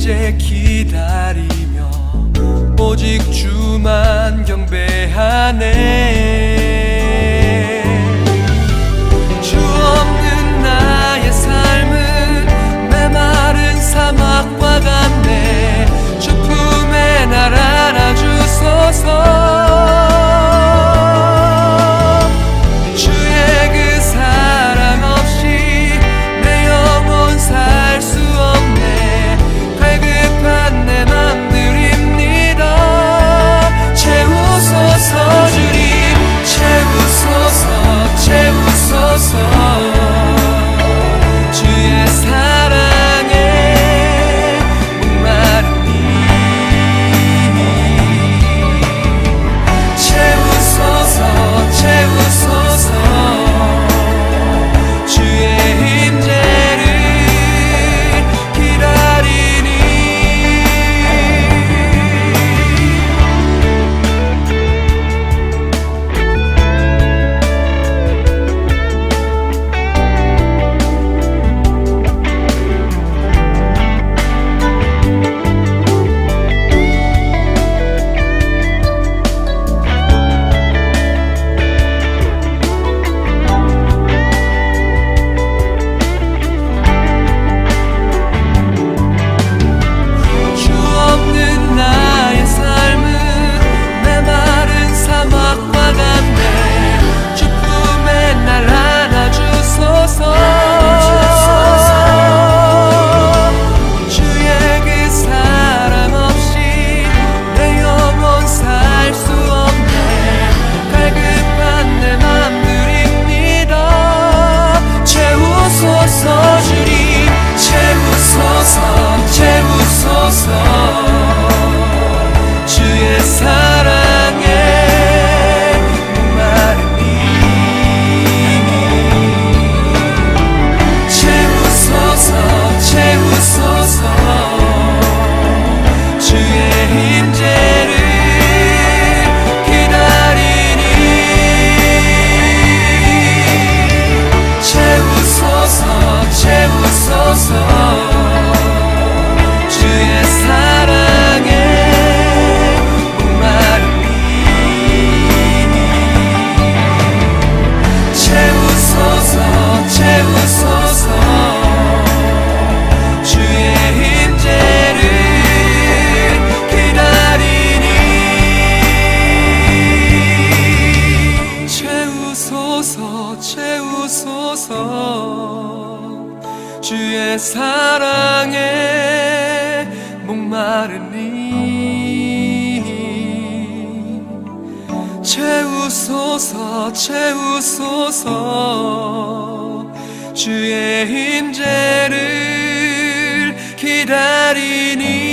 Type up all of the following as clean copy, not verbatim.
임재 기다리며 오직 주만 경배하네. 주 없는 나의 삶은 메마른 사막과 같네. 주 품에 날 안아주소서. 주의 사랑에 목마른 이 채우소서 채우소서. 주의 임재를 기다리니 주의 사랑에 목마른 이 채우소서 채우소서. 주의 임재를 기다리니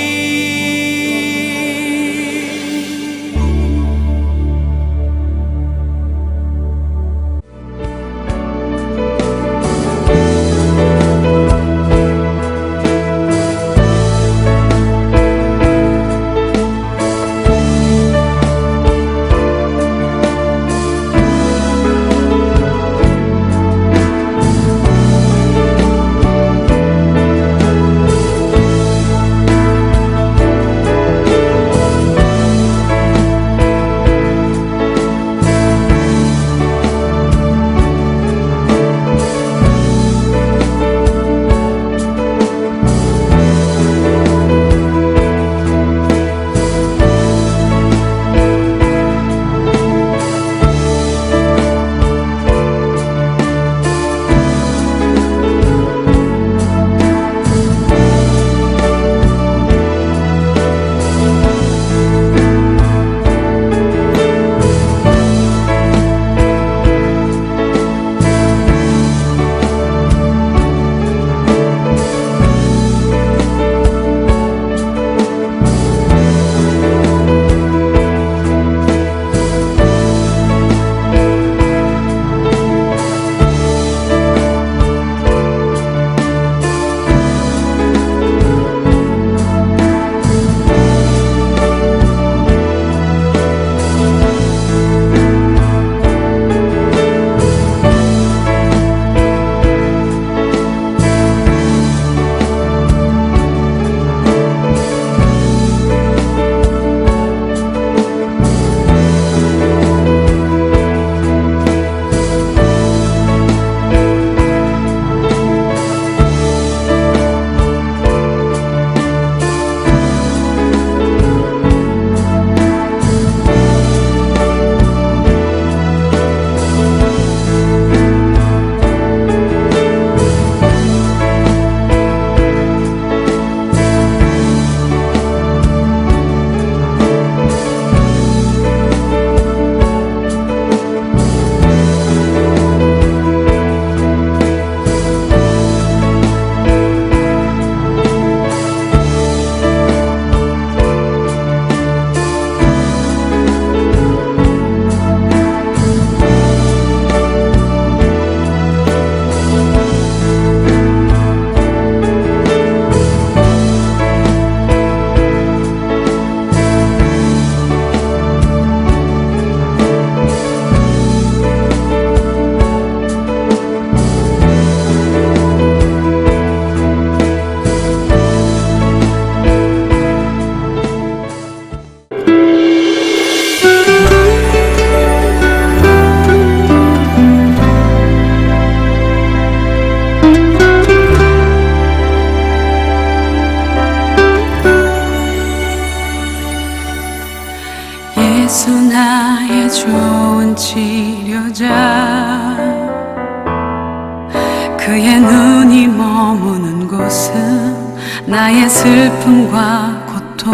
그분이 머무는 곳은 나의 슬픔과 고통.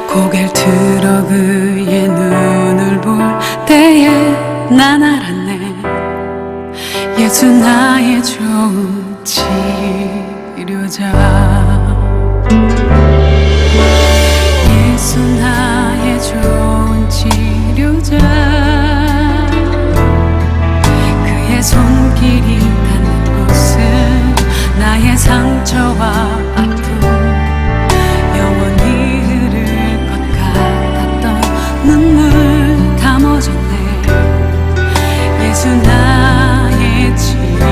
고개를 들어 그의 눈을 볼 때에 난 알았네. 예수 나의 좋은 치료자. 예수 나의 좋은 치료자. 그의 손길이 닿는 곳은 나의 상처와 아픔 영원히 흐를 것 같았던 눈물 다 멎었네. 예수 나의 치료자.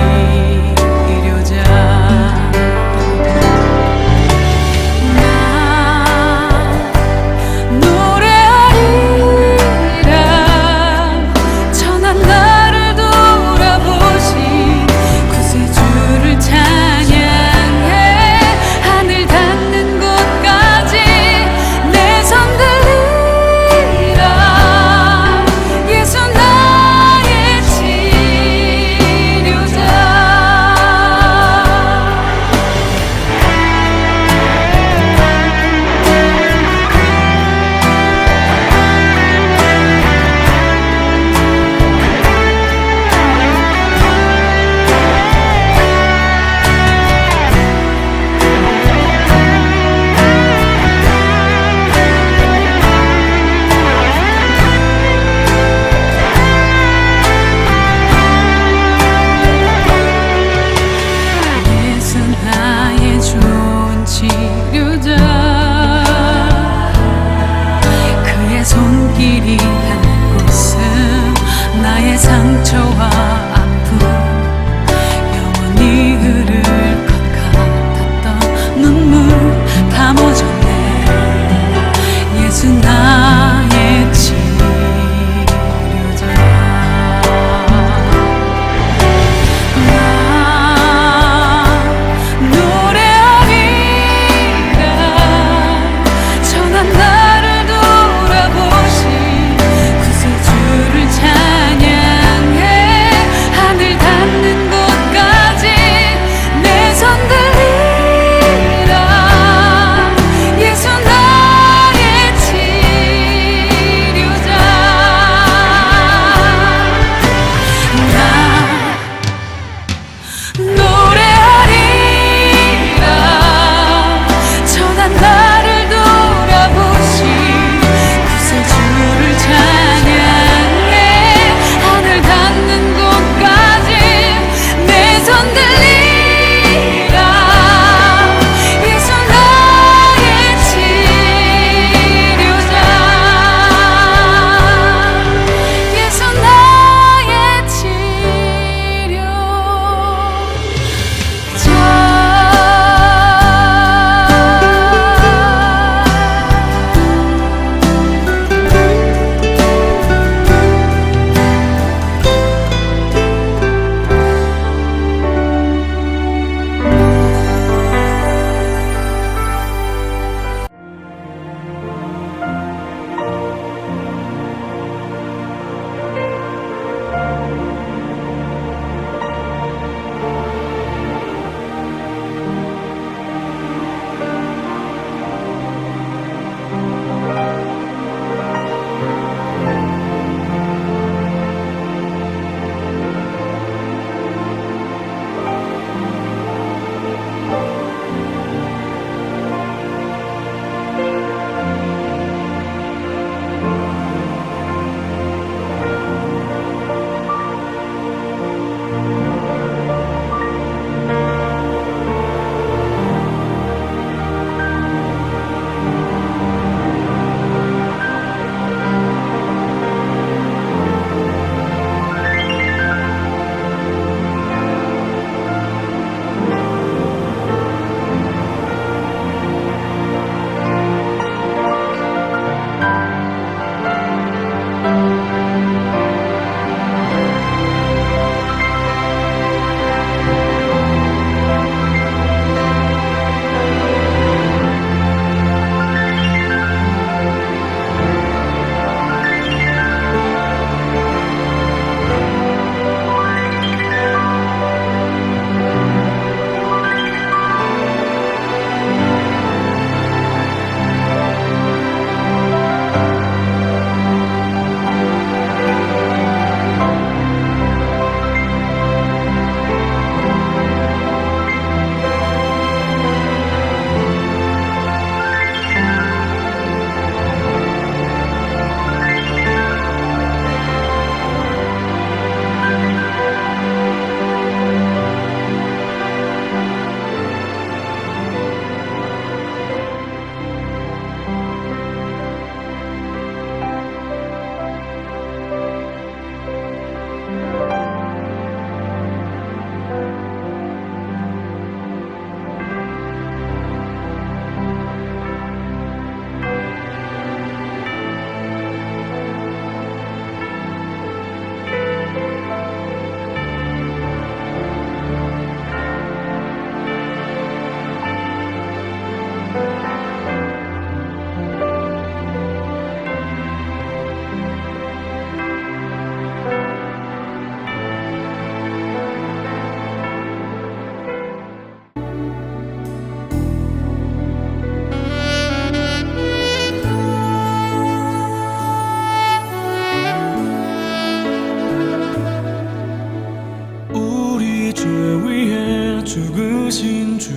죽으신 주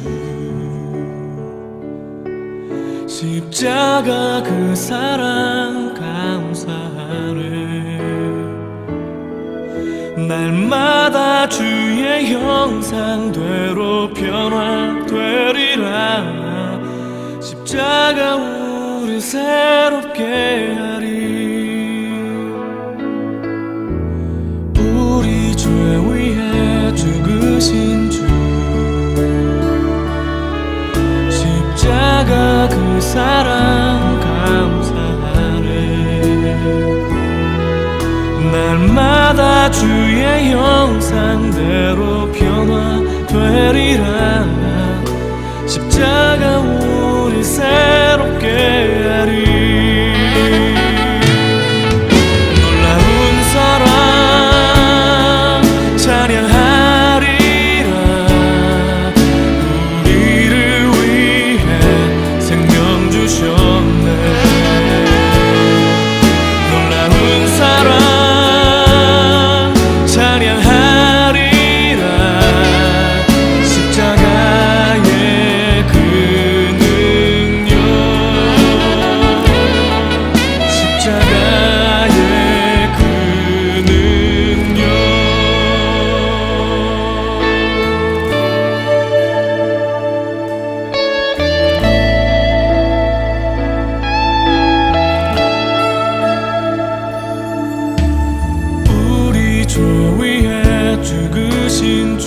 십자가 그 사랑 감사하네. 날마다 주의 형상대로 변화되리라. 십자가 우리 새롭게 하리. 우리 죄 위해 죽으신 주 십자가 그 사랑 감사하네. 날마다 주의 형상대로 변화되리라. 십자가 우리 새롭게 하리. 놀라운 사랑 찬양하리라. 우리를 위해 생명 주셨네. 놀라운 사랑 찬양하리라. 십자가의 그 능력, 십자가의 그 능력. 우리 죄 위해 죽으신 주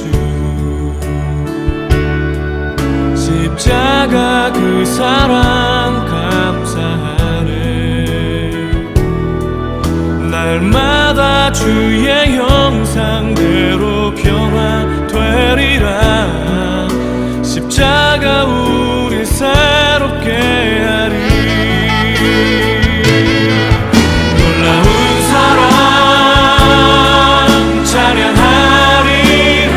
십자가 그 사랑 감사하네. 날마다 주의 형상대로 변화되리라. 십자가 우리 새롭게 하리. 놀라운 사랑 찬양하리라.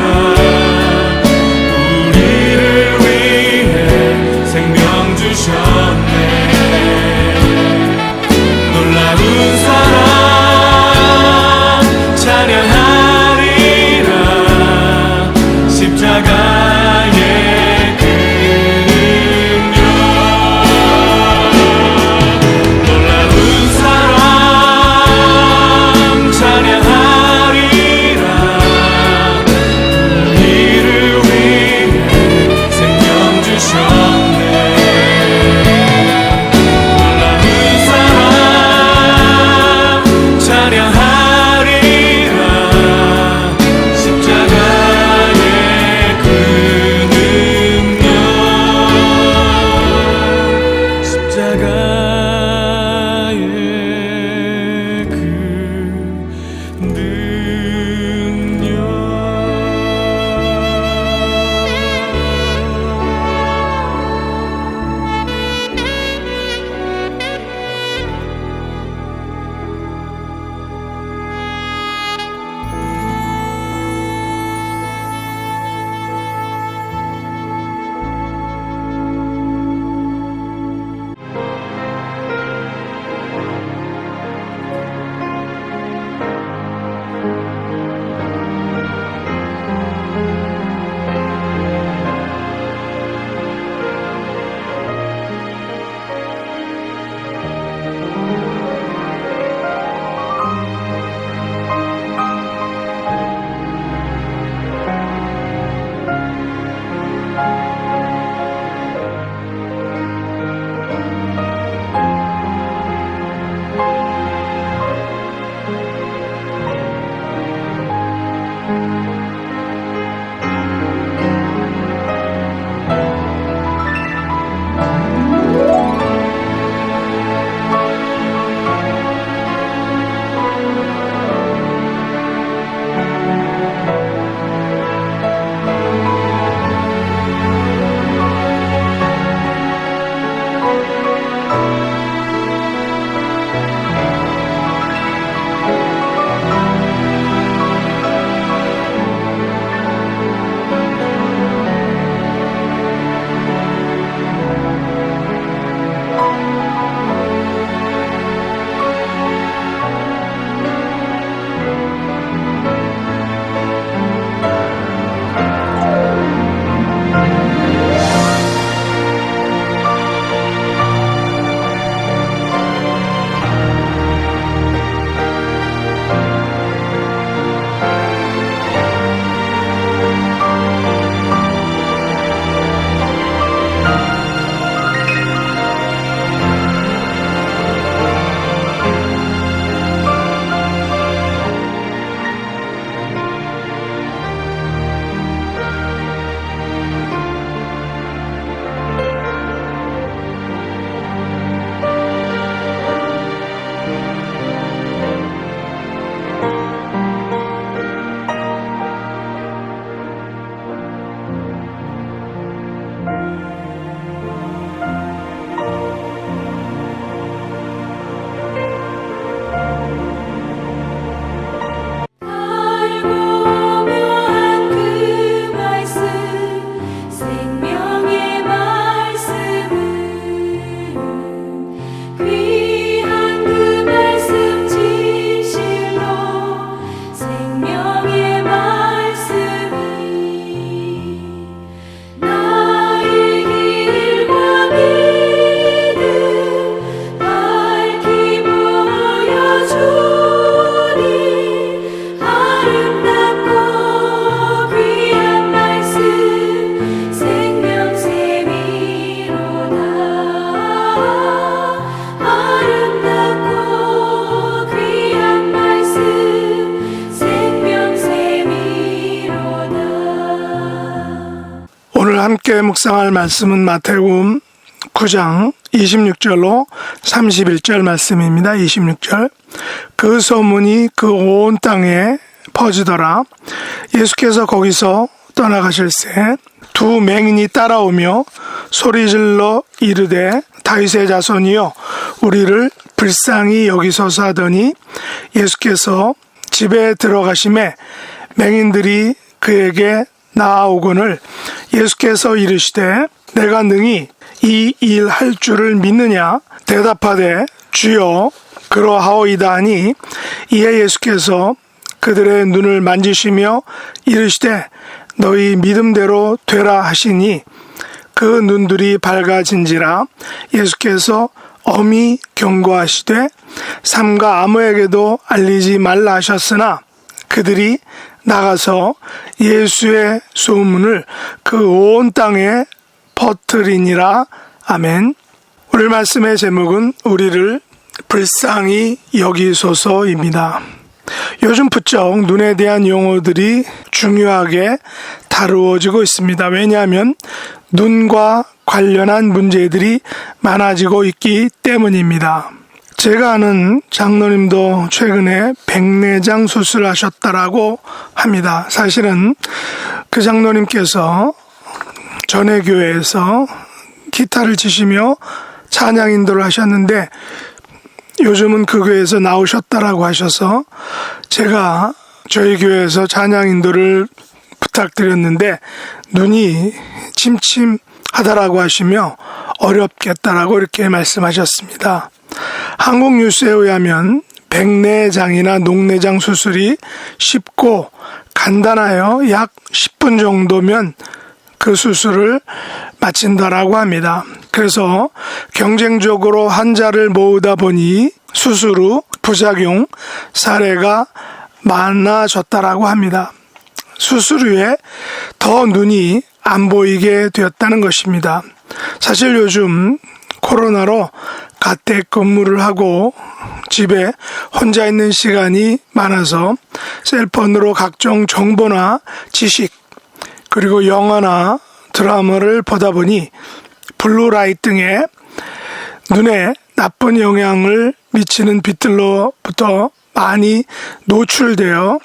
우리를 위해 생명 주셨네. 놀라운 사랑 찬양하리라. 십자가의 그 오늘 함께 묵상할 말씀은 마태복음 9장 26절로 31절 말씀입니다. 26절. 그 소문이 그 온 땅에 퍼지더라. 예수께서 거기서 떠나가실새 두 맹인이 따라오며 소리질러 이르되 다윗의 자손이여 우리를 불쌍히 여기소서 하더니 예수께서 집에 들어가심에 맹인들이 그에게 나아오거늘 예수께서 이르시되 내가 능히 이 일 할 줄을 믿느냐 대답하되 주여 그러하오이다 하니 이에 예수께서 그들의 눈을 만지시며 이르시되 너희 믿음대로 되라 하시니 그 눈들이 밝아진지라. 예수께서 엄히 경고하시되 삼가 아무에게도 알리지 말라 하셨으나 그들이 나가서 예수의 소문을 그 온 땅에 퍼뜨리니라. 아멘. 오늘 말씀의 제목은 우리를 불쌍히 여기소서입니다. 요즘 부쩍 눈에 대한 용어들이 중요하게 다루어지고 있습니다. 왜냐하면 눈과 관련한 문제들이 많아지고 있기 때문입니다. 제가 아는 장로님도 최근에 백내장 수술하셨다라고 합니다. 사실은 그 장로님께서 전에 교회에서 기타를 치시며 찬양 인도를 하셨는데 요즘은 그 교회에서 나오셨다라고 하셔서 제가 저희 교회에서 찬양 인도를 부탁드렸는데 눈이 침침하다라고 하시며 어렵겠다라고 이렇게 말씀하셨습니다. 한국 뉴스에 의하면 백내장이나 녹내장 수술이 쉽고 간단하여 약 10분 정도면 그 수술을 마친다라고 합니다. 그래서 경쟁적으로 환자를 모으다 보니 수술 후 부작용 사례가 많아졌다라고 합니다. 수술 후에 더 눈이 안 보이게 되었다는 것입니다. 사실 요즘 코로나로 가택근무를 하고 집에 혼자 있는 시간이 많아서 셀폰으로 각종 정보나 지식 그리고 영화나 드라마를 보다 보니 블루라이트 등의 눈에 나쁜 영향을 미치는 빛들로부터 많이 노출되어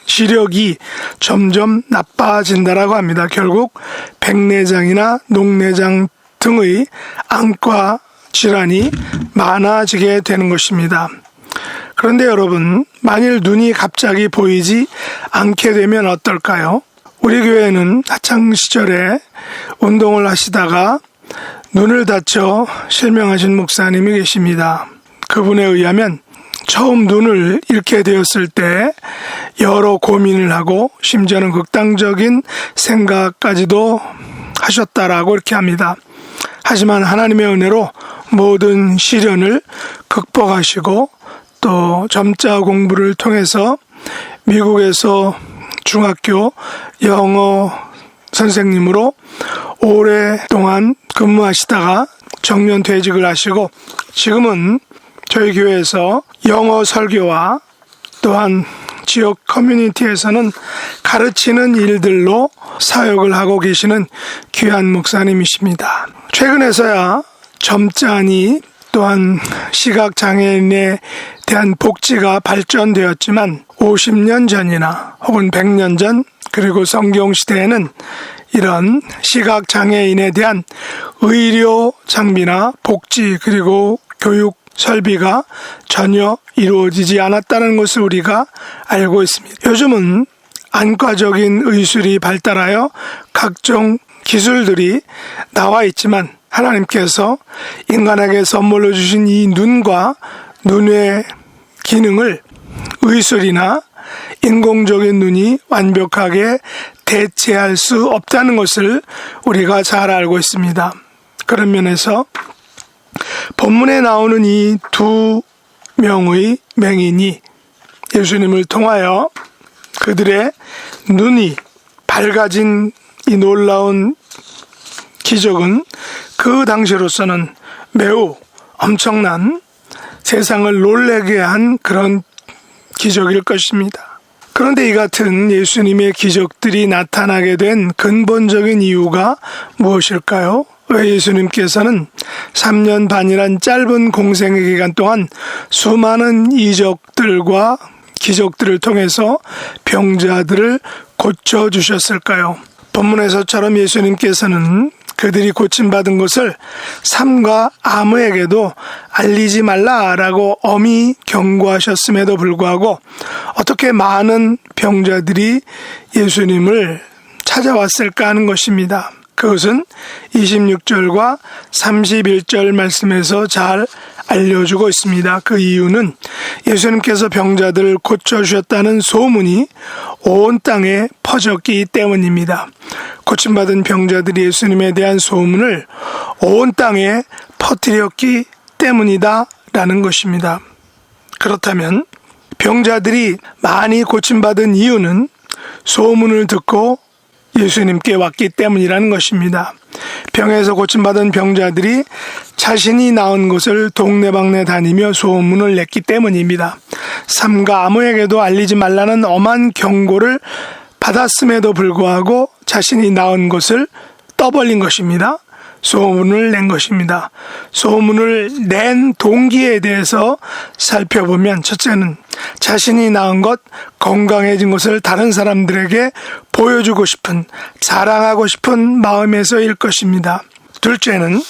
시력이 점점 나빠진다라고 합니다. 결국 백내장이나 녹내장 등의 안과 질환이 많아지게 되는 것입니다. 그런데 여러분, 만일 눈이 갑자기 보이지 않게 되면 어떨까요? 우리 교회는 학창시절에 운동을 하시다가 눈을 다쳐 실명하신 목사님이 계십니다. 그분에 의하면 처음 눈을 잃게 되었을 때 여러 고민을 하고 심지어는 극단적인 생각까지도 하셨다라고 이렇게 합니다. 하지만 하나님의 은혜로 모든 시련을 극복하시고 또 점자 공부를 통해서 미국에서 중학교 영어 선생님으로 오랫동안 근무하시다가 정년 퇴직을 하시고 지금은 저희 교회에서 영어 설교와 또한 지역 커뮤니티에서는 가르치는 일들로 사역을 하고 계시는 귀한 목사님이십니다. 최근에서야 점자니 또한 시각장애인에 대한 복지가 발전되었지만 50년 전이나 혹은 100년 전 그리고 성경시대에는 이런 시각장애인에 대한 의료 장비나 복지 그리고 교육 설비가 전혀 이루어지지 않았다는 것을 우리가 알고 있습니다. 요즘은 안과적인 의술이 발달하여 각종 기술들이 나와 있지만 하나님께서 인간에게 선물로 주신 이 눈과 눈의 기능을 의술이나 인공적인 눈이 완벽하게 대체할 수 없다는 것을 우리가 잘 알고 있습니다. 그런 면에서 본문에 나오는 이 두 명의 맹인이 예수님을 통하여 그들의 눈이 밝아진 이 놀라운 기적은 그 당시로서는 매우 엄청난 세상을 놀라게 한 그런 기적일 것입니다. 그런데 이 같은 예수님의 기적들이 나타나게 된 근본적인 이유가 무엇일까요? 왜 예수님께서는 3년 반이란 짧은 공생의 기간 동안 수많은 이적들과 기적들을 통해서 병자들을 고쳐주셨을까요? 본문에서처럼 예수님께서는 그들이 고침받은 것을 삼가 아무에게도 알리지 말라라고 엄히 경고하셨음에도 불구하고 어떻게 많은 병자들이 예수님을 찾아왔을까 하는 것입니다. 그것은 26절과 31절 말씀에서 잘 알려주고 있습니다. 그 이유는 예수님께서 병자들을 고쳐주셨다는 소문이 온 땅에 퍼졌기 때문입니다. 고침받은 병자들이 예수님에 대한 소문을 온 땅에 퍼뜨렸기 때문이다 라는 것입니다. 그렇다면 병자들이 많이 고침받은 이유는 소문을 듣고 예수님께 왔기 때문이라는 것입니다. 병에서 고침받은 병자들이 자신이 나은 것을 동네방네 다니며 소문을 냈기 때문입니다. 삼가 아무에게도 알리지 말라는 엄한 경고를 받았음에도 불구하고 자신이 나은 것을 떠벌린 것입니다. 소문을 낸 것입니다. 소문을 낸 동기에 대해서 살펴보면 첫째는 자신이 낳은 것, 건강해진 것을 다른 사람들에게 보여주고 싶은, 자랑하고 싶은 마음에서일 것입니다. 둘째는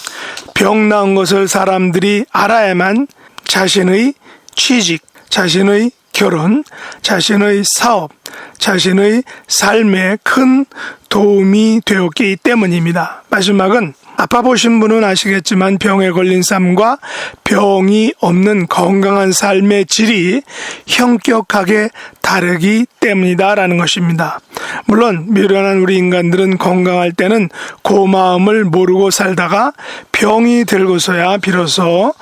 병 나은 것을 사람들이 알아야만 자신의 취직, 자신의 결혼, 자신의 사업, 자신의 삶에 큰 도움이 되었기 때문입니다. 마지막은 아파 보신 분은 아시겠지만 병에 걸린 삶과 병이 없는 건강한 삶의 질이 현격하게 다르기 때문이다라는 것입니다. 물론 미련한 우리 인간들은 건강할 때는 고마움을 모르고 살다가 병이 들고서야 비로소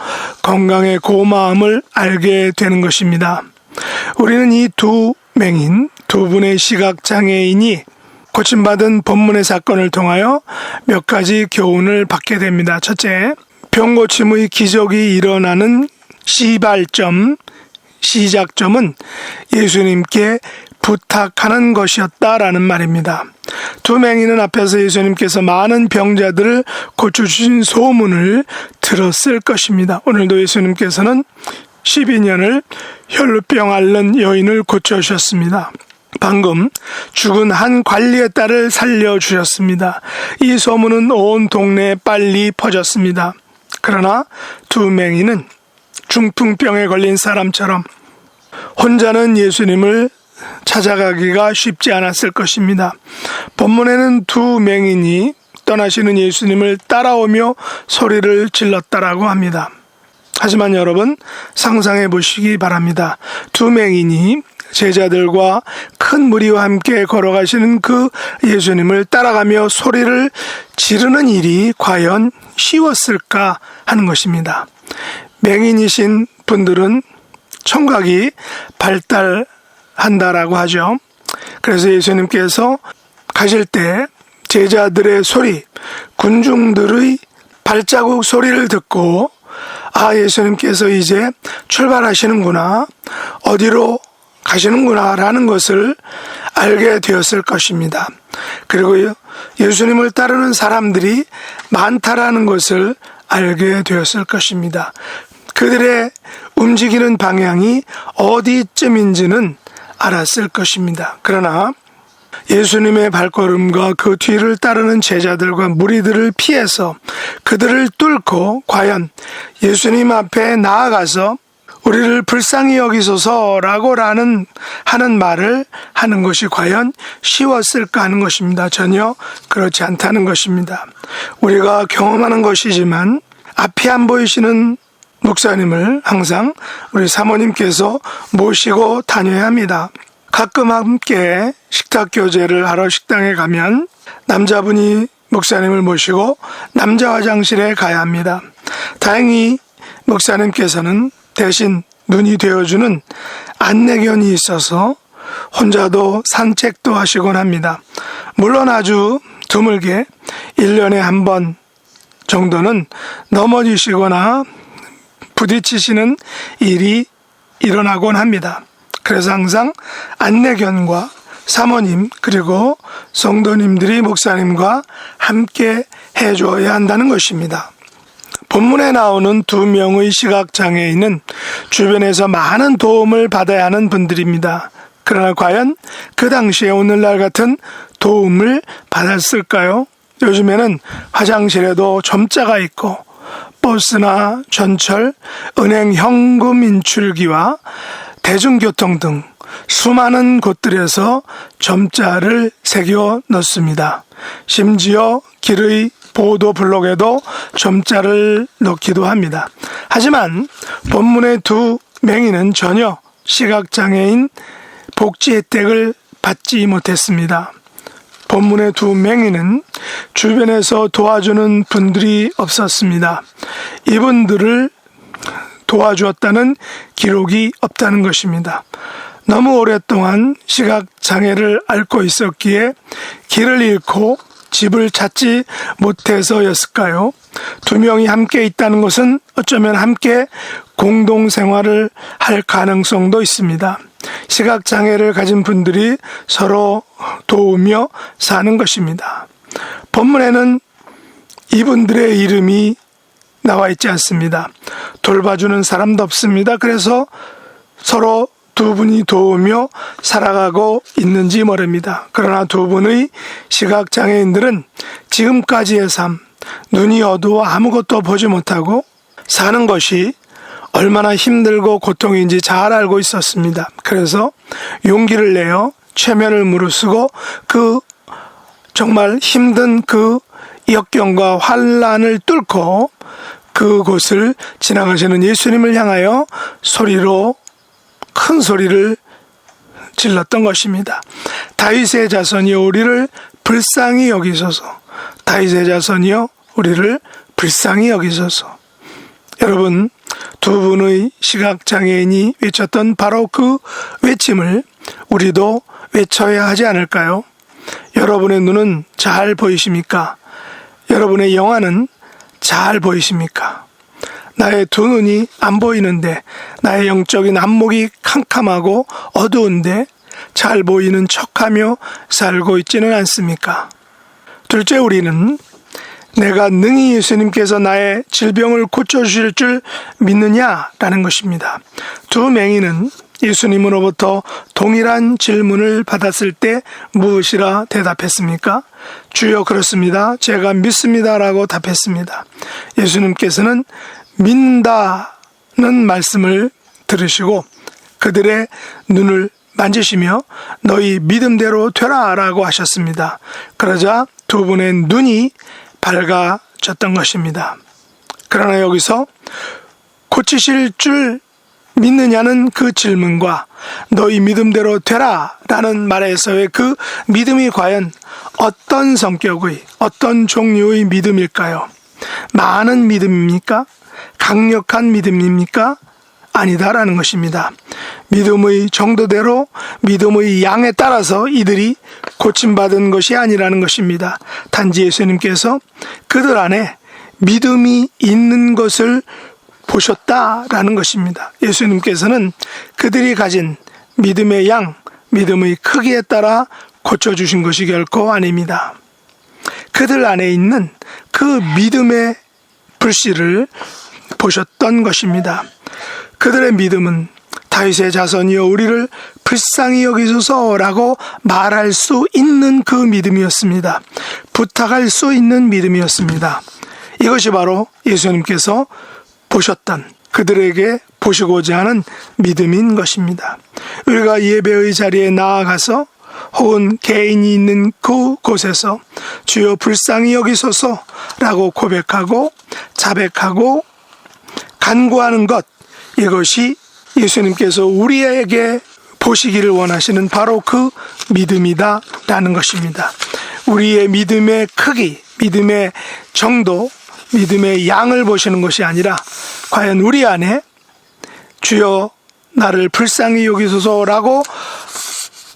건강의 고마움을 알게 되는 것입니다. 우리는 이 두 맹인, 두 분의 시각장애인이 고침받은 본문의 사건을 통하여 몇 가지 교훈을 받게 됩니다. 첫째, 병고침의 기적이 일어나는 시발점, 시작점은 예수님께 부탁하는 것이었다라는 말입니다. 두 맹인은 앞에서 예수님께서 많은 병자들을 고쳐주신 소문을 들었을 것입니다. 오늘도 예수님께서는 12년을 혈루병 앓는 여인을 고쳐주셨습니다. 방금 죽은 한 관리의 딸을 살려주셨습니다. 이 소문은 온 동네에 빨리 퍼졌습니다. 그러나 두 맹인은 중풍병에 걸린 사람처럼 혼자는 예수님을 찾아가기가 쉽지 않았을 것입니다. 본문에는 두 맹인이 떠나시는 예수님을 따라오며 소리를 질렀다라고 합니다. 하지만 여러분 상상해 보시기 바랍니다. 두 맹인이 제자들과 큰 무리와 함께 걸어가시는 그 예수님을 따라가며 소리를 지르는 일이 과연 쉬웠을까 하는 것입니다. 맹인이신 분들은 청각이 발달한다라고 하죠. 그래서 예수님께서 가실 때 제자들의 소리, 군중들의 발자국 소리를 듣고 예수님께서 이제 출발하시는구나, 어디로 가시는구나 라는 것을 알게 되었을 것입니다. 그리고 예수님을 따르는 사람들이 많다라는 것을 알게 되었을 것입니다. 그들의 움직이는 방향이 어디쯤인지는 알았을 것입니다. 그러나 예수님의 발걸음과 그 뒤를 따르는 제자들과 무리들을 피해서 그들을 뚫고 과연 예수님 앞에 나아가서 우리를 불쌍히 여기소서라고 하는 말을 하는 것이 과연 쉬웠을까 하는 것입니다. 전혀 그렇지 않다는 것입니다. 우리가 경험하는 것이지만 앞이 안 보이시는 목사님을 항상 우리 사모님께서 모시고 다녀야 합니다. 가끔 함께 식탁 교제를 하러 식당에 가면 남자분이 목사님을 모시고 남자 화장실에 가야 합니다. 다행히 목사님께서는 대신 눈이 되어주는 안내견이 있어서 혼자도 산책도 하시곤 합니다. 물론 아주 드물게 1년에 한 번 정도는 넘어지시거나 부딪히시는 일이 일어나곤 합니다. 그래서 항상 안내견과 사모님 그리고 성도님들이 목사님과 함께 해줘야 한다는 것입니다. 본문에 나오는 2명의 시각장애인은 주변에서 많은 도움을 받아야 하는 분들입니다. 그러나 과연 그 당시에 오늘날 같은 도움을 받았을까요? 요즘에는 화장실에도 점자가 있고 버스나 전철, 은행 현금 인출기와 대중교통 등 수많은 곳들에서 점자를 새겨 넣습니다. 심지어 길의 보도 블록에도 점자를 넣기도 합니다. 하지만 본문의 2맹인은 전혀 시각장애인 복지 혜택을 받지 못했습니다. 본문의 2맹인은 주변에서 도와주는 분들이 없었습니다. 이분들을 도와주었다는 기록이 없다는 것입니다. 너무 오랫동안 시각장애를 앓고 있었기에 길을 잃고 집을 찾지 못해서였을까요? 2명이 함께 있다는 것은 어쩌면 함께 공동생활을 할 가능성도 있습니다. 시각장애를 가진 분들이 서로 도우며 사는 것입니다. 본문에는 이분들의 이름이 나와 있지 않습니다. 돌봐주는 사람도 없습니다. 그래서 서로 2분이 도우며 살아가고 있는지 모릅니다. 그러나 2분의 시각장애인들은 지금까지의 삶, 눈이 어두워 아무것도 보지 못하고 사는 것이 얼마나 힘들고 고통인지 잘 알고 있었습니다. 그래서 용기를 내어 최면을 무릅쓰고 그 정말 힘든 그 역경과 환란을 뚫고 그곳을 지나가시는 예수님을 향하여 큰 소리를 질렀던 것입니다. 다윗의 자손이여 우리를 불쌍히 여기소서. 다윗의 자손이여 우리를 불쌍히 여기소서. 여러분, 2분의 시각장애인이 외쳤던 바로 그 외침을 우리도 외쳐야 하지 않을까요? 여러분의 눈은 잘 보이십니까? 여러분의 영안은 잘 보이십니까? 나의 2눈이 안 보이는데, 나의 영적인 안목이 캄캄하고 어두운데 잘 보이는 척하며 살고 있지는 않습니까? 둘째, 우리는 내가 능히 예수님께서 나의 질병을 고쳐주실 줄 믿느냐라는 것입니다. 2맹인은 예수님으로부터 동일한 질문을 받았을 때 무엇이라 대답했습니까? 주여 그렇습니다. 제가 믿습니다라고 답했습니다. 예수님께서는 믿는다는 말씀을 들으시고 그들의 눈을 만지시며 너희 믿음대로 되라 라고 하셨습니다. 그러자 2분의 눈이 밝아졌던 것입니다. 그러나 여기서 고치실 줄 믿느냐는 그 질문과 너희 믿음대로 되라 라는 말에서의 그 믿음이 과연 어떤 성격의 어떤 종류의 믿음일까요? 많은 믿음입니까? 강력한 믿음입니까? 아니다라는 것입니다. 믿음의 정도대로 믿음의 양에 따라서 이들이 고침받은 것이 아니라는 것입니다. 단지 예수님께서 그들 안에 믿음이 있는 것을 보셨다라는 것입니다. 예수님께서는 그들이 가진 믿음의 양, 믿음의 크기에 따라 고쳐주신 것이 결코 아닙니다. 그들 안에 있는 그 믿음의 불씨를 보셨던 것입니다. 그들의 믿음은 다윗의 자손이여 우리를 불쌍히 여기소서라고 말할 수 있는 그 믿음이었습니다. 부탁할 수 있는 믿음이었습니다. 이것이 바로 예수님께서 보셨던 그들에게 보시고자 하는 믿음인 것입니다. 우리가 예배의 자리에 나아가서 혹은 개인이 있는 그곳에서 주여 불쌍히 여기소서라고 고백하고 자백하고 간구하는 것, 이것이 예수님께서 우리에게 보시기를 원하시는 바로 그 믿음이다 라는 것입니다. 우리의 믿음의 크기, 믿음의 정도, 믿음의 양을 보시는 것이 아니라 과연 우리 안에 주여 나를 불쌍히 여기소서라고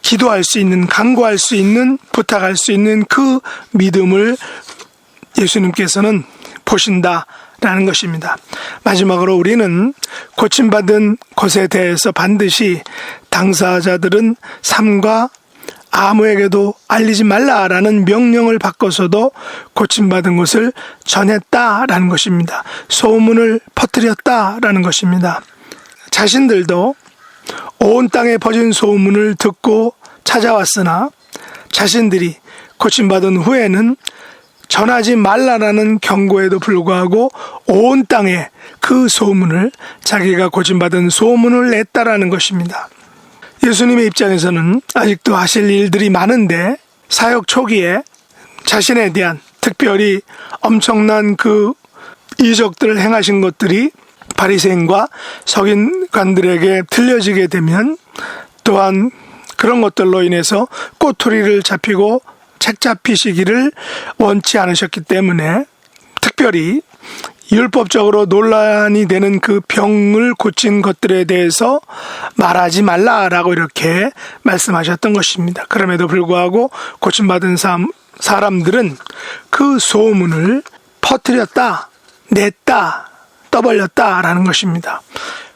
기도할 수 있는, 간구할 수 있는, 부탁할 수 있는 그 믿음을 예수님께서는 보신다 라는 것입니다. 마지막으로 우리는 고침받은 것에 대해서 반드시 당사자들은 삼가 아무에게도 알리지 말라라는 명령을 바꿔서도 고침받은 것을 전했다라는 것입니다. 소문을 퍼뜨렸다라는 것입니다. 자신들도 온 땅에 퍼진 소문을 듣고 찾아왔으나 자신들이 고침받은 후에는 전하지 말라라는 경고에도 불구하고 온 땅에 그 소문을, 자기가 고침받은 소문을 냈다라는 것입니다. 예수님의 입장에서는 아직도 하실 일들이 많은데 사역 초기에 자신에 대한 특별히 엄청난 그 이적들을 행하신 것들이 바리새인과 서기관들에게 들려지게 되면 또한 그런 것들로 인해서 꼬투리를 잡히고 책 잡히시기를 원치 않으셨기 때문에 특별히 율법적으로 논란이 되는 그 병을 고친 것들에 대해서 말하지 말라라고 이렇게 말씀하셨던 것입니다. 그럼에도 불구하고 고침받은 사람들은 그 소문을 퍼뜨렸다, 냈다, 떠벌렸다라는 것입니다.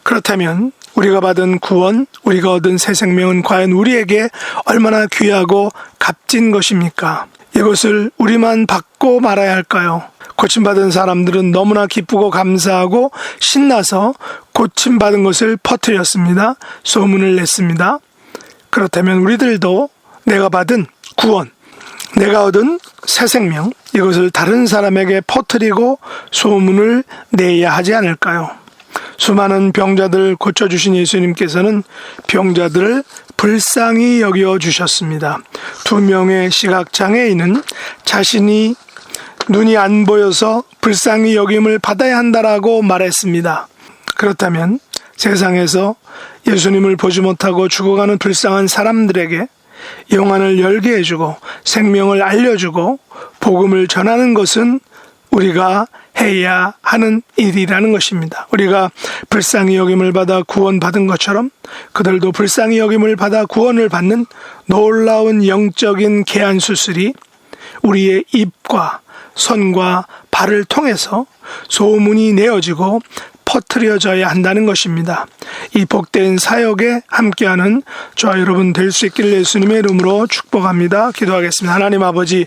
그렇다면 우리가 받은 구원, 우리가 얻은 새 생명은 과연 우리에게 얼마나 귀하고 값진 것입니까? 이것을 우리만 받고 말아야 할까요? 고침받은 사람들은 너무나 기쁘고 감사하고 신나서 고침받은 것을 퍼뜨렸습니다. 소문을 냈습니다. 그렇다면 우리들도 내가 받은 구원, 내가 얻은 새 생명, 이것을 다른 사람에게 퍼뜨리고 소문을 내야 하지 않을까요? 수많은 병자들을 고쳐주신 예수님께서는 병자들을 불쌍히 여겨주셨습니다. 2명의 시각장애인은 자신이 눈이 안 보여서 불쌍히 여김을 받아야 한다라고 말했습니다. 그렇다면 세상에서 예수님을 보지 못하고 죽어가는 불쌍한 사람들에게 영안을 열게 해주고 생명을 알려주고 복음을 전하는 것은 우리가 해야 하는 일이라는 것입니다. 우리가 불쌍히 여김을 받아 구원받은 것처럼 그들도 불쌍히 여김을 받아 구원을 받는 놀라운 영적인 계한 수술이 우리의 입과 손과 발을 통해서 소문이 내어지고 퍼뜨려져야 한다는 것입니다. 이 복된 사역에 함께하는 저와 여러분 될 수 있기를 예수님의 이름으로 축복합니다. 기도하겠습니다. 하나님 아버지,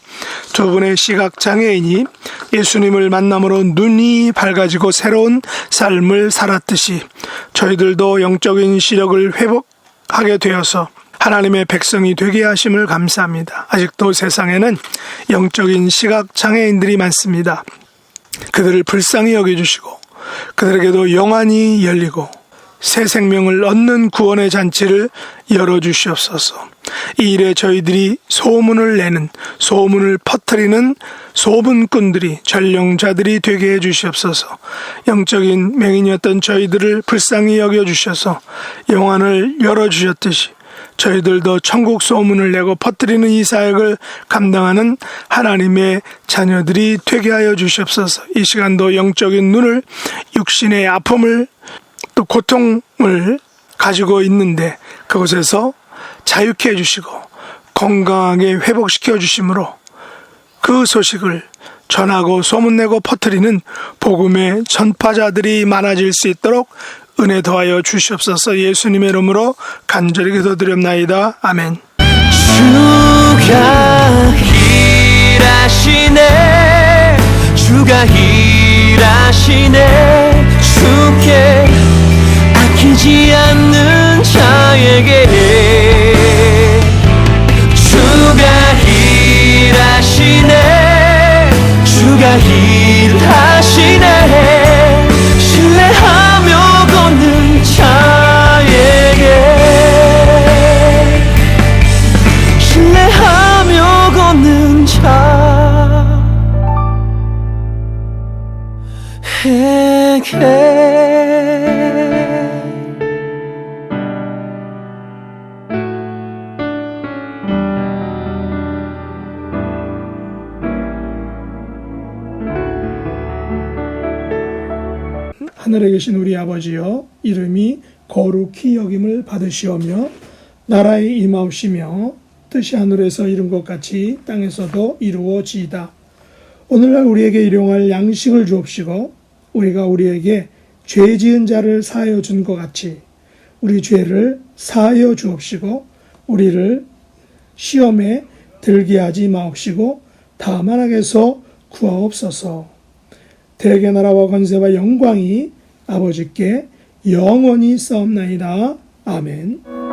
두 분의 시각장애인이 예수님을 만남으로 눈이 밝아지고 새로운 삶을 살았듯이 저희들도 영적인 시력을 회복하게 되어서 하나님의 백성이 되게 하심을 감사합니다. 아직도 세상에는 영적인 시각장애인들이 많습니다. 그들을 불쌍히 여겨주시고 그들에게도 영안이 열리고 새 생명을 얻는 구원의 잔치를 열어주시옵소서. 이 일에 저희들이 소문을 내는, 소문을 퍼뜨리는 소문꾼들이, 전령자들이 되게 해주시옵소서. 영적인 맹인이었던 저희들을 불쌍히 여겨주셔서 영안을 열어주셨듯이 저희들도 천국 소문을 내고 퍼뜨리는 이 사역을 감당하는 하나님의 자녀들이 되게 하여 주시옵소서. 이 시간도 영적인 눈을, 육신의 아픔을 또 고통을 가지고 있는데 그곳에서 자유케 해주시고 건강하게 회복시켜 주심으로 그 소식을 전하고 소문내고 퍼뜨리는 복음의 전파자들이 많아질 수 있도록 은혜 더하여 주시옵소서. 예수님의 이름으로 간절히 기도드렸나이다. 아멘. 주가 일하시네, 주가 일하시네. 주께 아끼지 않는 자에게 주가 일하시네, 주가 일하시네. 신뢰하며 걷는 자에게, 신뢰하며 걷는 자에게. 하늘에 계신 우리 아버지여, 이름이 거룩히 여김을 받으시오며 나라의 임하옵시며 뜻이 하늘에서 이룬 것 같이 땅에서도 이루어지이다. 오늘날 우리에게 일용할 양식을 주옵시고 우리가 우리에게 죄 지은 자를 사하여 준 것 같이 우리 죄를 사하여 주옵시고 우리를 시험에 들게 하지 마옵시고 다만 악에서 구하옵소서. 대개 나라와 권세와 영광이 아버지께 영원히 싸움나이다. 아멘.